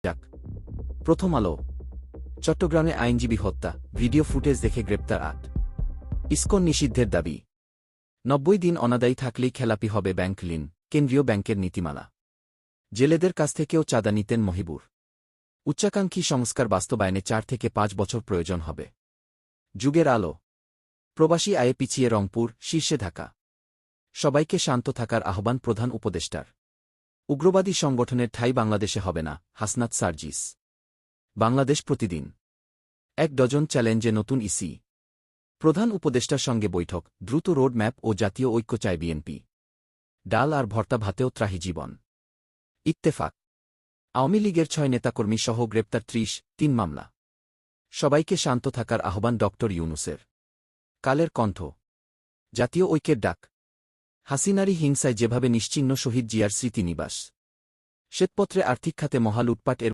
ডাক। প্রথম আলো। চট্টগ্রামে আইনজীবী হত্যা, ভিডিও ফুটেজ দেখে গ্রেপ্তার ৮। ইসকন নিষিদ্ধের দাবি। ৯০ দিন অনাদায়ী থাকলেই খেলাপি হবে ব্যাংক ঋণ, কেন্দ্রীয় ব্যাংকের নীতিমালা। জেলেদের কাছ থেকেও চাঁদা নিতেন মহিবুর। উচ্চাকাঙ্ক্ষী সংস্কার বাস্তবায়নে ৪ থেকে ৫ বছর প্রয়োজন হবে। যুগের আলো। প্রবাসী আয়ে পিছিয়ে রংপুর, শীর্ষে ঢাকা। সবাইকে শান্ত থাকার আহ্বান প্রধান উপদেষ্টার। উগ্রবাদী সংগঠনের ঠাঁই বাংলাদেশে হবে না, হাসনাত সার্জিস। বাংলাদেশ প্রতিদিন। ১ ডজন চ্যালেঞ্জে নতুন ইসি। প্রধান উপদেষ্টার সঙ্গে বৈঠক, দ্রুত রোড ম্যাপ ও জাতীয় ঐক্য চায় বিএনপি। ডাল আর ভর্তা ভাতেও ত্রাহি জীবন। ইত্তেফাক। আওয়ামী লীগের ৬ নেতাকর্মী সহ গ্রেপ্তার ৩০, ৩ মামলা। সবাইকে শান্ত থাকার আহ্বান ড ইউনূসের। কালের কণ্ঠ। জাতীয় ঐক্যের ডাক। হাসিনারি হিংসায় যেভাবে নিশ্চিহ্ন শহীদ জিয়ার স্মৃতিনিবাস। শ্বেতপত্রে আর্থিক খাতে মহা লুটপাট এর